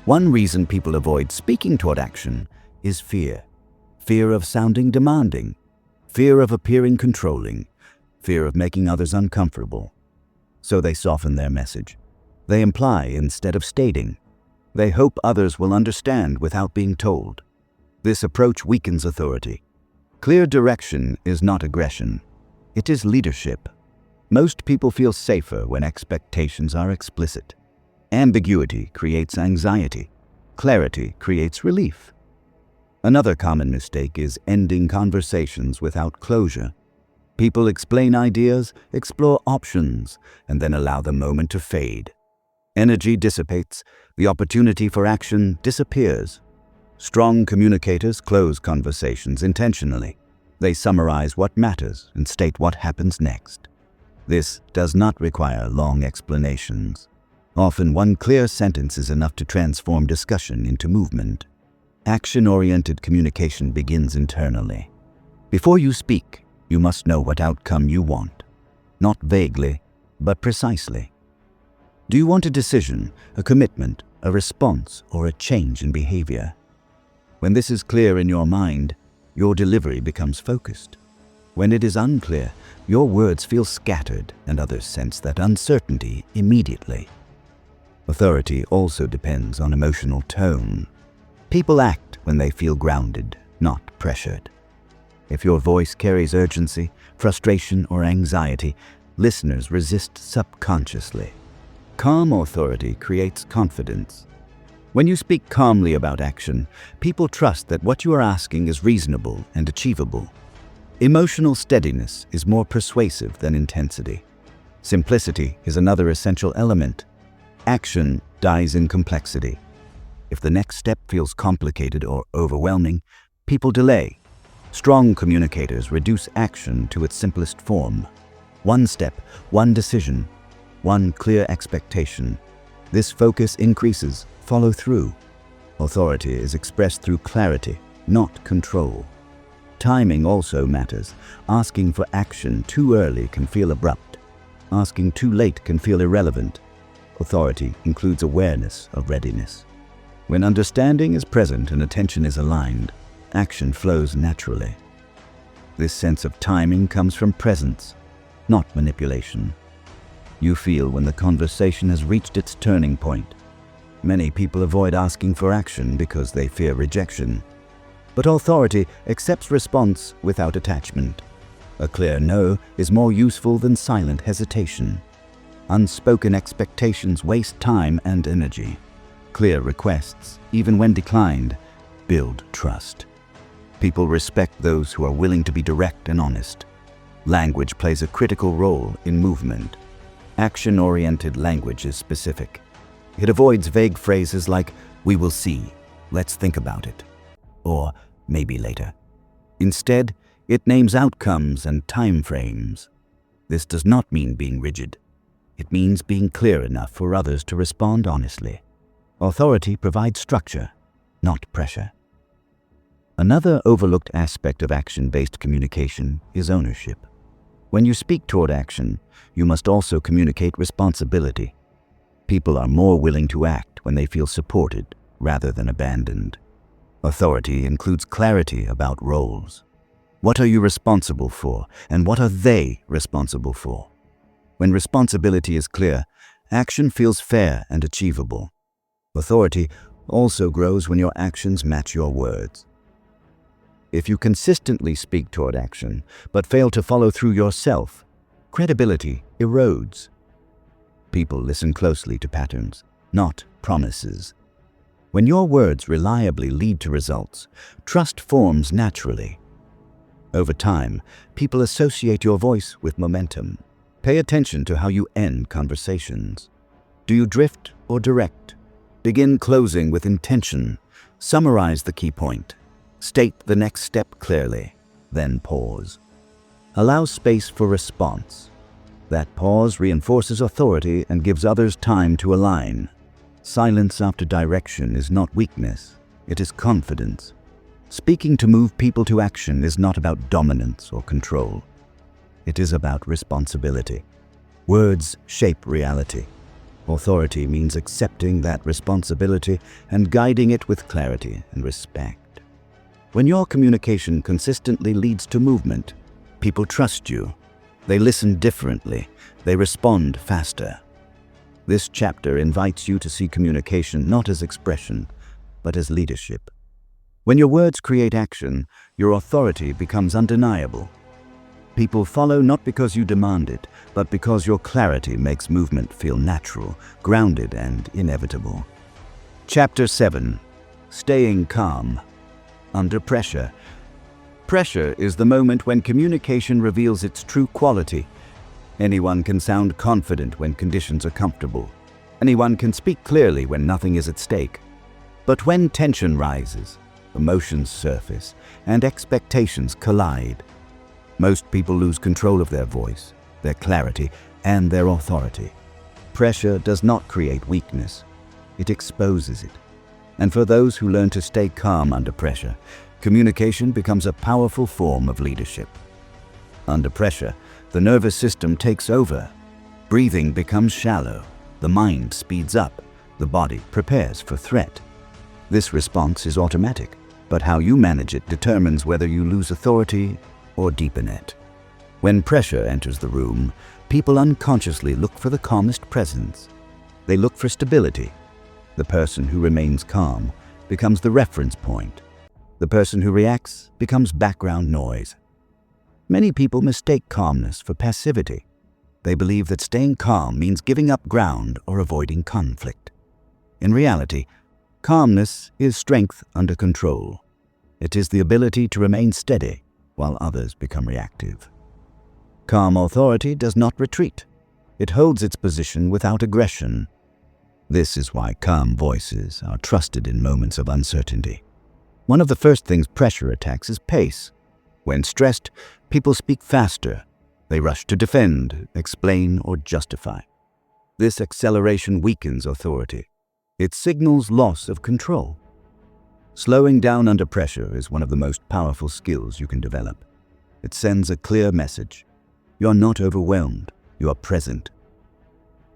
One reason people avoid speaking toward action is fear. Fear of sounding demanding, fear of appearing controlling, fear of making others uncomfortable. So they soften their message. They imply instead of stating. They hope others will understand without being told. This approach weakens authority. Clear direction is not aggression. It is leadership. Most people feel safer when expectations are explicit. Ambiguity creates anxiety. Clarity creates relief. Another common mistake is ending conversations without closure. People explain ideas, explore options, and then allow the moment to fade. Energy dissipates, the opportunity for action disappears. Strong communicators close conversations intentionally. They summarize what matters and state what happens next. This does not require long explanations. Often one clear sentence is enough to transform discussion into movement. Action-oriented communication begins internally. Before you speak, you must know what outcome you want. Not vaguely, but precisely. Do you want a decision, a commitment, a response, or a change in behavior? When this is clear in your mind, your delivery becomes focused. When it is unclear, your words feel scattered and others sense that uncertainty immediately. Authority also depends on emotional tone. People act when they feel grounded, not pressured. If your voice carries urgency, frustration, or anxiety, listeners resist subconsciously. Calm authority creates confidence. When you speak calmly about action, people trust that what you are asking is reasonable and achievable. Emotional steadiness is more persuasive than intensity. Simplicity is another essential element. Action dies in complexity. If the next step feels complicated or overwhelming, people delay. Strong communicators reduce action to its simplest form. One step, one decision, one clear expectation. This focus increases follow-through. Authority is expressed through clarity, not control. Timing also matters. Asking for action too early can feel abrupt. Asking too late can feel irrelevant. Authority includes awareness of readiness. When understanding is present and attention is aligned, action flows naturally. This sense of timing comes from presence, not manipulation. You feel when the conversation has reached its turning point. Many people avoid asking for action because they fear rejection. But authority accepts response without attachment. A clear no is more useful than silent hesitation. Unspoken expectations waste time and energy. Clear requests, even when declined, build trust. People respect those who are willing to be direct and honest. Language plays a critical role in movement. Action-oriented language is specific. It avoids vague phrases like, "We will see," "Let's think about it," or "maybe later." Instead, it names outcomes and time frames. This does not mean being rigid. It means being clear enough for others to respond honestly. Authority provides structure, not pressure. Another overlooked aspect of action-based communication is ownership. When you speak toward action, you must also communicate responsibility. People are more willing to act when they feel supported rather than abandoned. Authority includes clarity about roles. What are you responsible for, and what are they responsible for? When responsibility is clear, action feels fair and achievable. Authority also grows when your actions match your words. If you consistently speak toward action, but fail to follow through yourself, credibility erodes. People listen closely to patterns, not promises. When your words reliably lead to results, trust forms naturally. Over time, people associate your voice with momentum. Pay attention to how you end conversations. Do you drift or direct? Begin closing with intention. Summarize the key point. State the next step clearly, then pause. Allow space for response. That pause reinforces authority and gives others time to align. Silence after direction is not weakness, it is confidence. Speaking to move people to action is not about dominance or control. It is about responsibility. Words shape reality. Authority means accepting that responsibility and guiding it with clarity and respect. When your communication consistently leads to movement, people trust you. They listen differently. They respond faster. This chapter invites you to see communication not as expression, but as leadership. When your words create action, your authority becomes undeniable. People follow not because you demand it, but because your clarity makes movement feel natural, grounded, and inevitable. Chapter 7. Staying calm. Under pressure. Pressure is the moment when communication reveals its true quality. Anyone can sound confident when conditions are comfortable. Anyone can speak clearly when nothing is at stake. But when tension rises, emotions surface, and expectations collide, most people lose control of their voice, their clarity, and their authority. Pressure does not create weakness. It exposes it. And for those who learn to stay calm under pressure, communication becomes a powerful form of leadership. Under pressure, the nervous system takes over. Breathing becomes shallow. The mind speeds up. The body prepares for threat. This response is automatic, but how you manage it determines whether you lose authority or deepen it. When pressure enters the room, people unconsciously look for the calmest presence. They look for stability. The person who remains calm becomes the reference point. The person who reacts becomes background noise. Many people mistake calmness for passivity. They believe that staying calm means giving up ground or avoiding conflict. In reality, calmness is strength under control. It is the ability to remain steady while others become reactive. Calm authority does not retreat. It holds its position without aggression. This is why calm voices are trusted in moments of uncertainty. One of the first things pressure attacks is pace. When stressed, people speak faster. They rush to defend, explain, or justify. This acceleration weakens authority. It signals loss of control. Slowing down under pressure is one of the most powerful skills you can develop. It sends a clear message. You are not overwhelmed. You are present.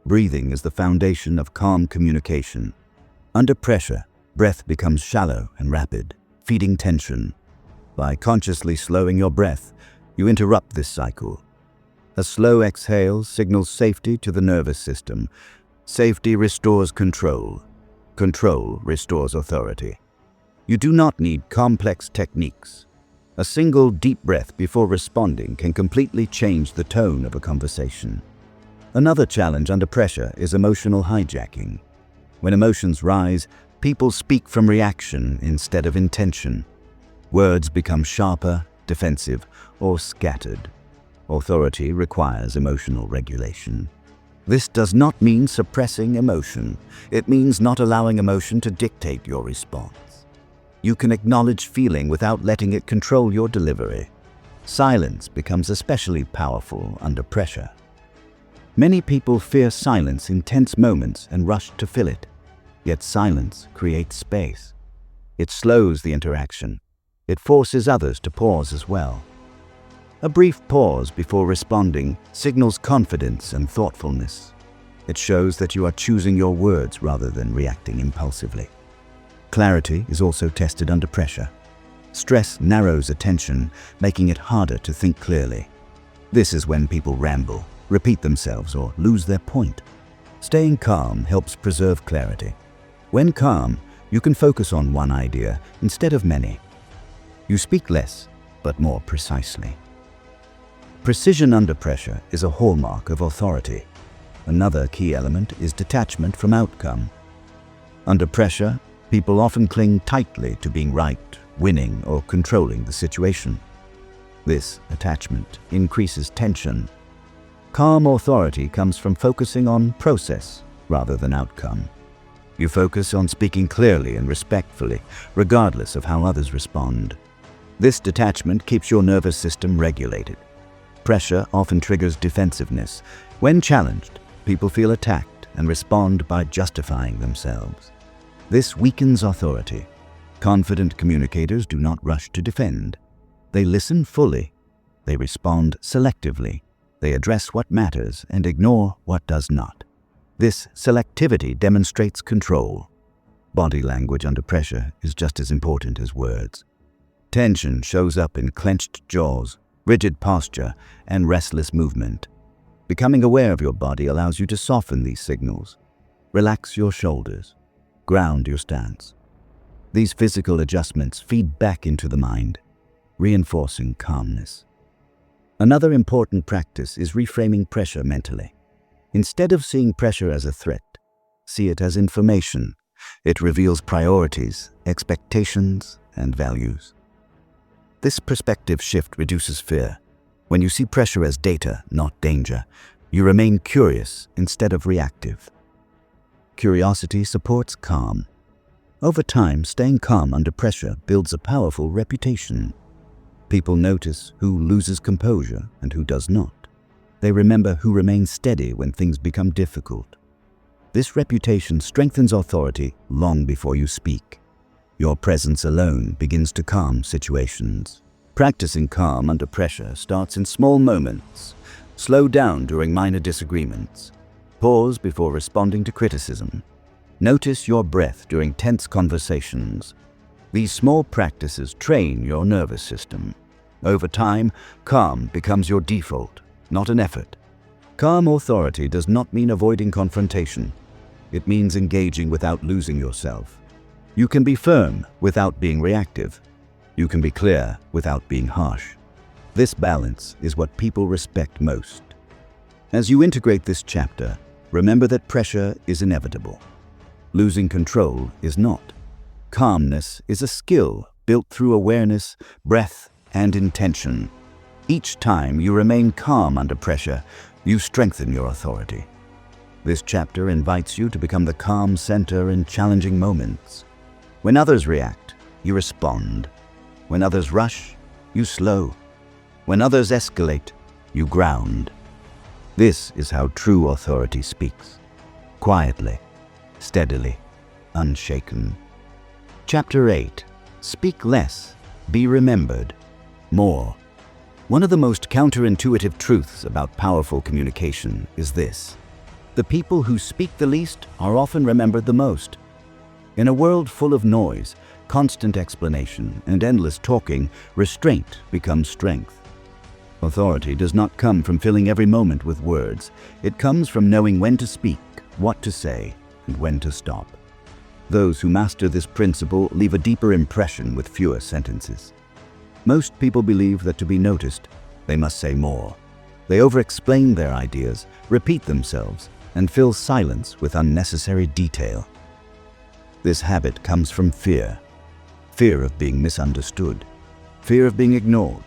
Breathing is the foundation of calm communication. Under pressure, breath becomes shallow and rapid, feeding tension. By consciously slowing your breath, you interrupt this cycle. A slow exhale signals safety to the nervous system. Safety restores control. Control restores authority. You do not need complex techniques. A single deep breath before responding can completely change the tone of a conversation. Another challenge under pressure is emotional hijacking. When emotions rise, people speak from reaction instead of intention. Words become sharper, defensive, or scattered. Authority requires emotional regulation. This does not mean suppressing emotion. It means not allowing emotion to dictate your response. You can acknowledge feeling without letting it control your delivery. Silence becomes especially powerful under pressure. Many people fear silence in tense moments and rush to fill it. Yet silence creates space. It slows the interaction. It forces others to pause as well. A brief pause before responding signals confidence and thoughtfulness. It shows that you are choosing your words rather than reacting impulsively. Clarity is also tested under pressure. Stress narrows attention, making it harder to think clearly. This is when people ramble, repeat themselves, or lose their point. Staying calm helps preserve clarity. When calm, you can focus on one idea instead of many. You speak less, but more precisely. Precision under pressure is a hallmark of authority. Another key element is detachment from outcome. Under pressure, people often cling tightly to being right, winning, or controlling the situation. This attachment increases tension. Calm authority comes from focusing on process rather than outcome. You focus on speaking clearly and respectfully, regardless of how others respond. This detachment keeps your nervous system regulated. Pressure often triggers defensiveness. When challenged, people feel attacked and respond by justifying themselves. This weakens authority. Confident communicators do not rush to defend. They listen fully. They respond selectively. They address what matters and ignore what does not. This selectivity demonstrates control. Body language under pressure is just as important as words. Tension shows up in clenched jaws, rigid posture, and restless movement. Becoming aware of your body allows you to soften these signals. Relax your shoulders. Ground your stance. These physical adjustments feed back into the mind, reinforcing calmness. Another important practice is reframing pressure mentally. Instead of seeing pressure as a threat, see it as information. It reveals priorities, expectations, and values. This perspective shift reduces fear. When you see pressure as data, not danger, you remain curious instead of reactive. Curiosity supports calm. Over time, staying calm under pressure builds a powerful reputation. People notice who loses composure and who does not. They remember who remains steady when things become difficult. This reputation strengthens authority long before you speak. Your presence alone begins to calm situations. Practicing calm under pressure starts in small moments. Slow down during minor disagreements. Pause before responding to criticism. Notice your breath during tense conversations. These small practices train your nervous system. Over time, calm becomes your default, not an effort. Calm authority does not mean avoiding confrontation. It means engaging without losing yourself. You can be firm without being reactive. You can be clear without being harsh. This balance is what people respect most. As you integrate this chapter, remember that pressure is inevitable. Losing control is not. Calmness is a skill built through awareness, breath, and intention. Each time you remain calm under pressure, you strengthen your authority. This chapter invites you to become the calm center in challenging moments. When others react, you respond. When others rush, you slow. When others escalate, you ground. This is how true authority speaks. Quietly, steadily, unshaken. Chapter 8. Speak less, be remembered. More. One of the most counterintuitive truths about powerful communication is this: the people who speak the least are often remembered the most. In a world full of noise, constant explanation, and endless talking, restraint becomes strength. Authority does not come from filling every moment with words. It comes from knowing when to speak, what to say, and when to stop. Those who master this principle leave a deeper impression with fewer sentences. Most people believe that to be noticed, they must say more. They over-explain their ideas, repeat themselves, and fill silence with unnecessary detail. This habit comes from fear. Fear of being misunderstood. Fear of being ignored.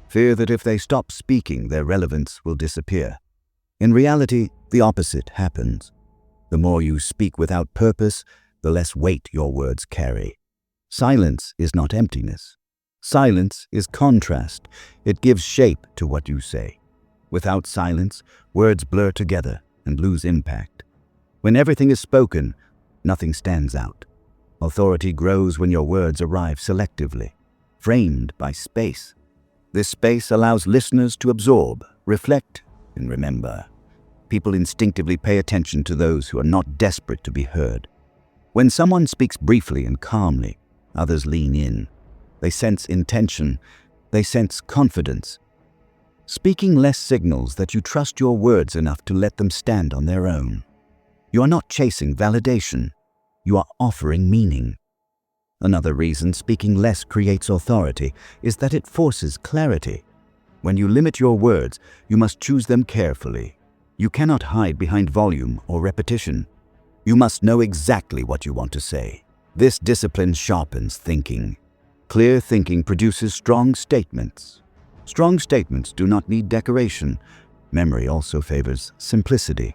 Fear that if they stop speaking, their relevance will disappear. In reality, the opposite happens. The more you speak without purpose, the less weight your words carry. Silence is not emptiness. Silence is contrast. It gives shape to what you say. Without silence, words blur together and lose impact. When everything is spoken, nothing stands out. Authority grows when your words arrive selectively, framed by space. This space allows listeners to absorb, reflect, and remember. People instinctively pay attention to those who are not desperate to be heard. When someone speaks briefly and calmly, others lean in. They sense intention. They sense confidence. Speaking less signals that you trust your words enough to let them stand on their own. You are not chasing validation. You are offering meaning. Another reason speaking less creates authority is that it forces clarity. When you limit your words, you must choose them carefully. You cannot hide behind volume or repetition. You must know exactly what you want to say. This discipline sharpens thinking. Clear thinking produces strong statements. Strong statements do not need decoration. Memory also favors simplicity.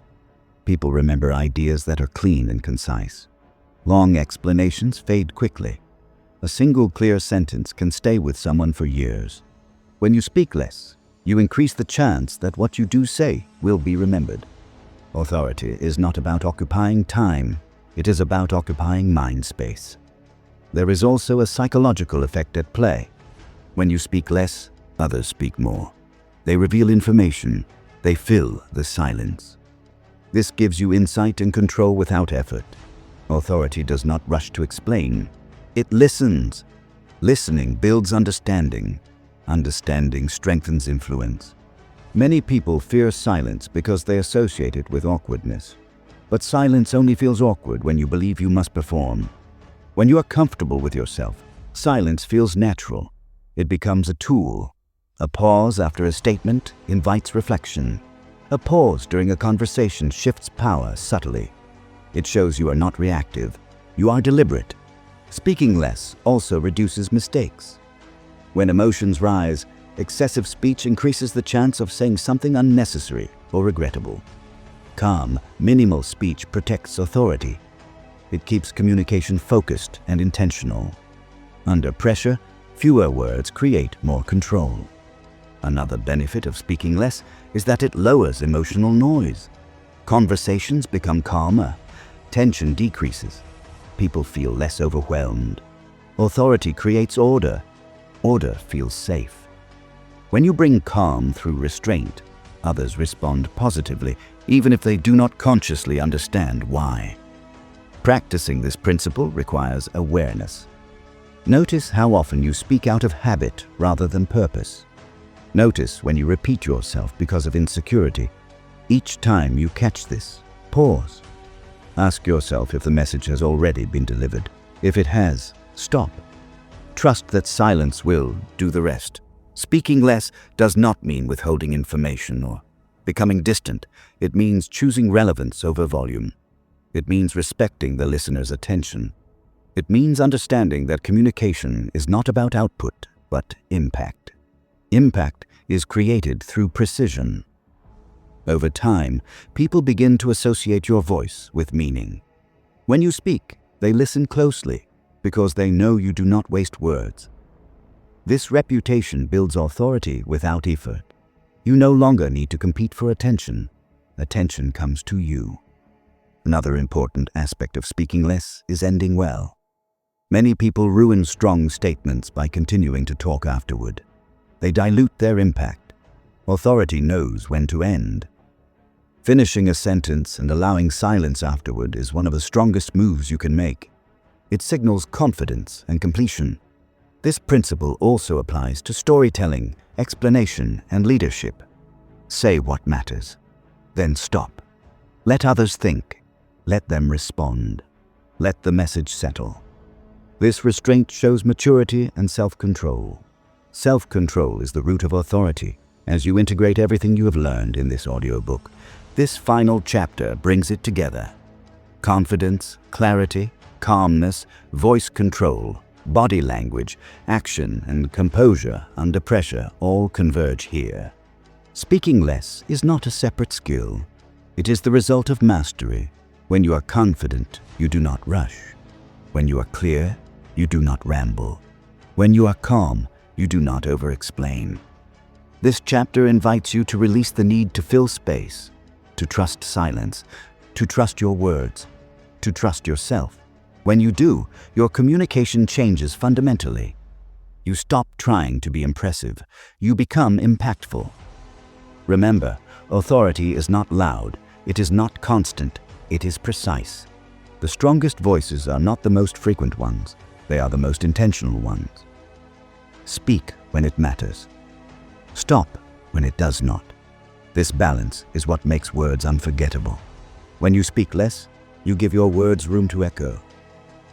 People remember ideas that are clean and concise. Long explanations fade quickly. A single clear sentence can stay with someone for years. When you speak less, you increase the chance that what you do say will be remembered. Authority is not about occupying time. It is about occupying mind space. There is also a psychological effect at play. When you speak less, others speak more. They reveal information. They fill the silence. This gives you insight and control without effort. Authority does not rush to explain. It listens. Listening builds understanding. Understanding strengthens influence. Many people fear silence because they associate it with awkwardness. But silence only feels awkward when you believe you must perform. When you are comfortable with yourself, silence feels natural. It becomes a tool. A pause after a statement invites reflection. A pause during a conversation shifts power subtly. It shows you are not reactive. You are deliberate. Speaking less also reduces mistakes. When emotions rise, excessive speech increases the chance of saying something unnecessary or regrettable. Calm, minimal speech protects authority. It keeps communication focused and intentional. Under pressure, fewer words create more control. Another benefit of speaking less is that it lowers emotional noise. Conversations become calmer, tension decreases, people feel less overwhelmed. Authority creates order, order feels safe. When you bring calm through restraint, others respond positively, even if they do not consciously understand why. Practicing this principle requires awareness. Notice how often you speak out of habit rather than purpose. Notice when you repeat yourself because of insecurity. Each time you catch this, pause. Ask yourself if the message has already been delivered. If it has, stop. Trust that silence will do the rest. Speaking less does not mean withholding information or becoming distant. It means choosing relevance over volume. It means respecting the listener's attention. It means understanding that communication is not about output, but impact. Impact is created through precision. Over time, people begin to associate your voice with meaning. When you speak, they listen closely because they know you do not waste words. This reputation builds authority without effort. You no longer need to compete for attention. Attention comes to you. Another important aspect of speaking less is ending well. Many people ruin strong statements by continuing to talk afterward. They dilute their impact. Authority knows when to end. Finishing a sentence and allowing silence afterward is one of the strongest moves you can make. It signals confidence and completion. This principle also applies to storytelling, explanation, and leadership. Say what matters, then stop. Let others think. Let them respond. Let the message settle. This restraint shows maturity and self-control. Self-control is the root of authority. As you integrate everything you have learned in this audiobook, this final chapter brings it together. Confidence, clarity, calmness, voice control, body language, action, and composure under pressure all converge here. Speaking less is not a separate skill. It is the result of mastery. When you are confident, you do not rush. When you are clear, you do not ramble. When you are calm, you do not over-explain. This chapter invites you to release the need to fill space, to trust silence, to trust your words, to trust yourself. When you do, your communication changes fundamentally. You stop trying to be impressive. You become impactful. Remember, authority is not loud. It is not constant. It is precise. The strongest voices are not the most frequent ones. They are the most intentional ones. Speak when it matters. Stop when it does not. This balance is what makes words unforgettable. When you speak less, you give your words room to echo.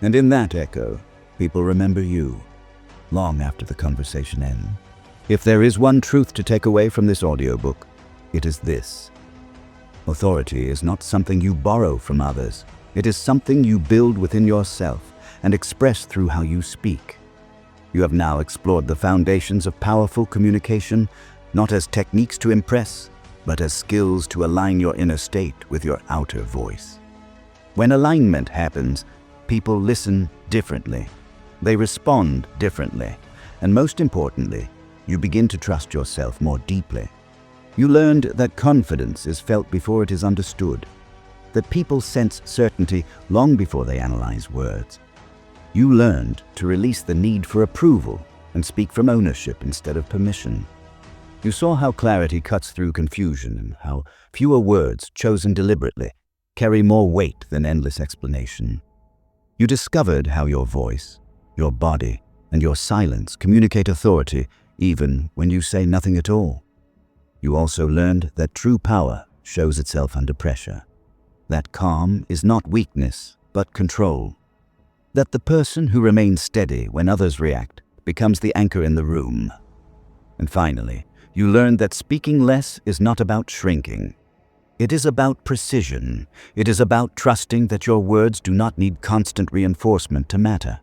And in that echo, people remember you, long after the conversation ends. If there is one truth to take away from this audiobook, it is this. Authority is not something you borrow from others. It is something you build within yourself and express through how you speak. You have now explored the foundations of powerful communication, not as techniques to impress, but as skills to align your inner state with your outer voice. When alignment happens, people listen differently. They respond differently. And most importantly, you begin to trust yourself more deeply. You learned that confidence is felt before it is understood, that people sense certainty long before they analyze words. You learned to release the need for approval and speak from ownership instead of permission. You saw how clarity cuts through confusion and how fewer words chosen deliberately carry more weight than endless explanation. You discovered how your voice, your body, and your silence communicate authority even when you say nothing at all. You also learned that true power shows itself under pressure, that calm is not weakness but control, that the person who remains steady when others react becomes the anchor in the room. And finally, you learned that speaking less is not about shrinking. It is about precision. It is about trusting that your words do not need constant reinforcement to matter.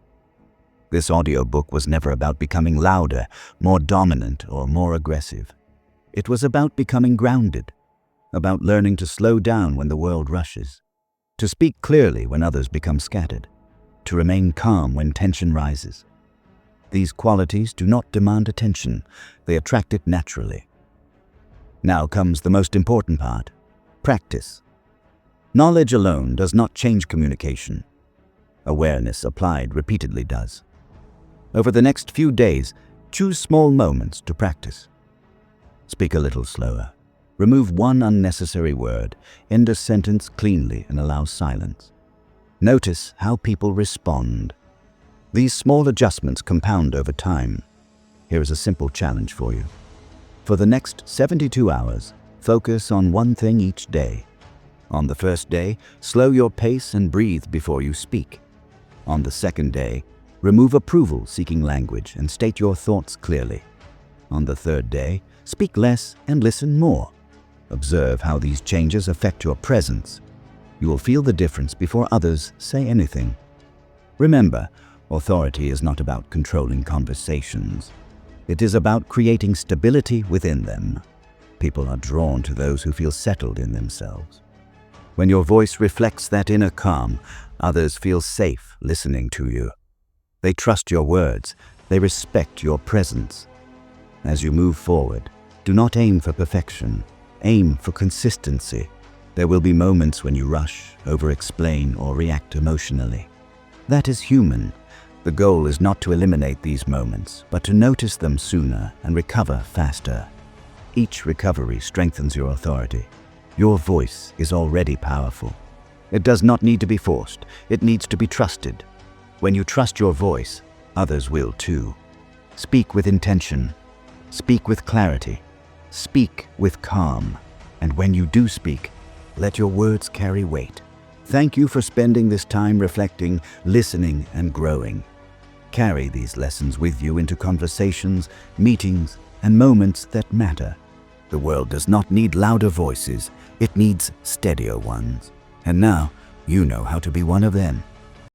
This audiobook was never about becoming louder, more dominant, or more aggressive. It was about becoming grounded, about learning to slow down when the world rushes, to speak clearly when others become scattered, to remain calm when tension rises. These qualities do not demand attention. They attract it naturally. Now comes the most important part: practice. Knowledge alone does not change communication. Awareness applied repeatedly does. Over the next few days, choose small moments to practice. Speak a little slower. Remove one unnecessary word. End a sentence cleanly and allow silence. Notice how people respond. These small adjustments compound over time. Here is a simple challenge for you. For the next 72 hours, focus on one thing each day. On the first day, slow your pace and breathe before you speak. On the second day, remove approval-seeking language and state your thoughts clearly. On the third day, speak less and listen more. Observe how these changes affect your presence. You will feel the difference before others say anything. Remember, authority is not about controlling conversations. It is about creating stability within them. People are drawn to those who feel settled in themselves. When your voice reflects that inner calm, others feel safe listening to you. They trust your words. They respect your presence. As you move forward, do not aim for perfection. Aim for consistency. There will be moments when you rush, over-explain, or react emotionally. That is human. The goal is not to eliminate these moments, but to notice them sooner and recover faster. Each recovery strengthens your authority. Your voice is already powerful. It does not need to be forced. It needs to be trusted. When you trust your voice, others will too. Speak with intention. Speak with clarity. Speak with calm. And when you do speak, let your words carry weight. Thank you for spending this time reflecting, listening, and growing. Carry these lessons with you into conversations, meetings, and moments that matter. The world does not need louder voices. It needs steadier ones. And now, you know how to be one of them.